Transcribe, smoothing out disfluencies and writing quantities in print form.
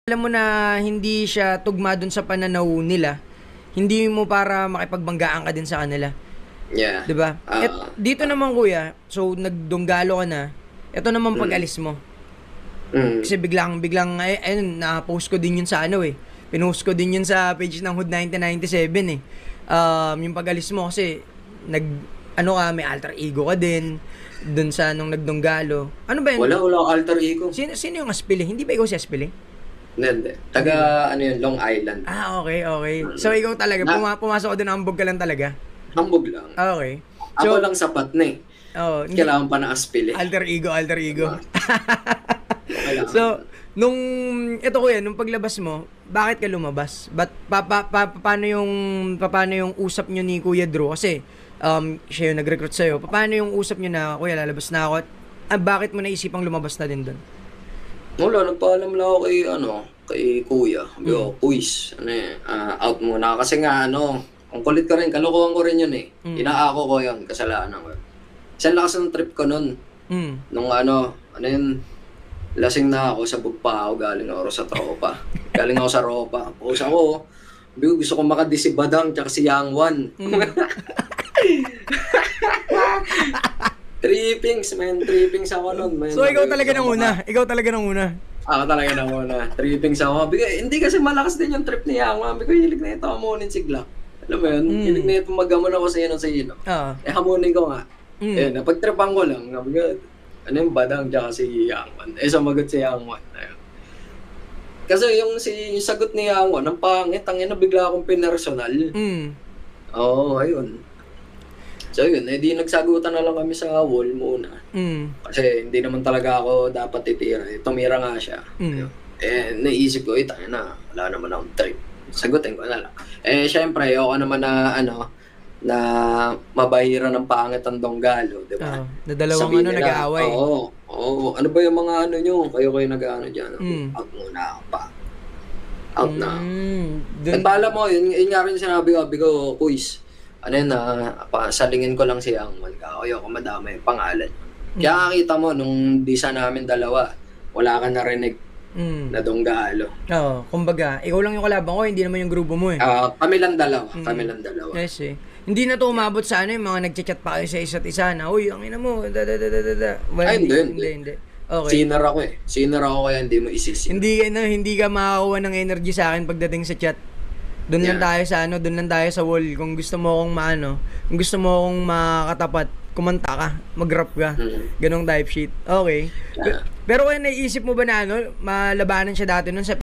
Alam mo na hindi siya tugma dun sa pananaw nila, hindi mo para makipagbanggaan ka din sa kanila, Yeah, 'di ba? Dito naman kuya, so nagdunggalo ka na, eto naman mm, pag-alis mo. mm, Kasi biglang ayun na-post ko din yun sa ano, pinost ko din yun sa page ng Hood 1997, eh. Yung pag-alis mo kasi nag-ano ka, may alter ego ka din dun sa nung nagdunggalo. Ano ba yun? wala akong alter ego. Sino yung Aspili? Hindi ba ikaw si Aspili? Hindi. Hindi ba? Ano yun, Long Island. Okay, okay. So ikaw talaga, Na pumasok ka din, hambog ka lang talaga? hambog lang. Okay. Ako So, lang sapat na eh. hindi, Kailangan pa na aspili. alter ego, alter ego. Diba? Kailangan. So, ito kuya, nung paglabas mo, bakit ka lumabas? Paano yung usap nyo ni Kuya Drew? Kasi, siya yung nag-recruit sa'yo. Paano yung usap nyo na, kuya, lalabas na ako? At bakit mo naisipang lumabas na din doon? Wala, nagpaalam lang ako kay kuya. Sabi Mm. ko, Kuis, out muna. Kasi nga, ang kulit ko rin, kalokohan ko rin yun eh. Mm. Inaako ko yun, kasalanan ko. Isang lakas ng trip ko nun. Mm. Nung yun, lasing na ako, sabog pa ako, galing ako sa tropa. Galing ako sa ropa. Tapos ako, gusto ko makadi si Badang tsaka si Yang Wan. Trippings, man. Trippings ako nun, man. So, ikaw talaga nang una. Ikaw talaga nang una. Ako talaga na muna. Trippings ako. Hindi kasi malakas din yung trip ni Yang Wan. Sabi ko, hilig na ito hamunin si Glock. Alam mo yun? Hilig na ito maghamon ako sa ino. Oo. Hamunin ko nga. Mm. Eh, napagtripan ko lang. Sabi ko, ano yung Badang tsaka si Yang Wan? Sumagot si Yang Wan. Ayun. Kasi yung sagot ni Yang Wan, ang pangit, bigla akong pinersonal. Mm. Oo, ayun. So yun, di nagsagutan na lang kami sa wall muna. Mm. Kasi hindi naman talaga ako dapat titira. Tumira nga siya. Mm. Naisip ko, tayo na, wala naman akong trip. Sagutin ko na lang. Syempre, ako naman na mabahira ng pangit ang donggalo, di ba? Na dalawang Sabihin nila, nag-aaway. Oo. Ano ba yung mga nyo? Kayo nag-ano dyan. Mm. Out muna ako pa. Out na. Dun, At pala mo, yun nga rin sinabi ko, Kuis, salingin ko lang si Yang Wan ka. Ayoko madamay yung pangalan. Kaya kakita mo, nung disa namin dalawa, wala ka narinig na donggalo. kumbaga, ikaw lang yung kalaban ko, hindi naman yung grupo mo eh. Kami lang dalawa. Yes eh. Hindi na to umabot sa yung mga nagchat-chat pa kayo sa isa't isa na, uy, ang ina mo, Well, Ay, hindi. Okay. Sinner ako kaya hindi mo isisi. Hindi ka makakuha ng energy sa akin pagdating sa chat. Doon lang tayo sa doon lang tayo sa wall. Kung gusto mo akong kung gusto mo akong makatapat, kumanta ka, mag-rap ka. Ganong type shit. Okay. Yeah. Pero kaya naiisip mo ba na malabanan siya dati nun sa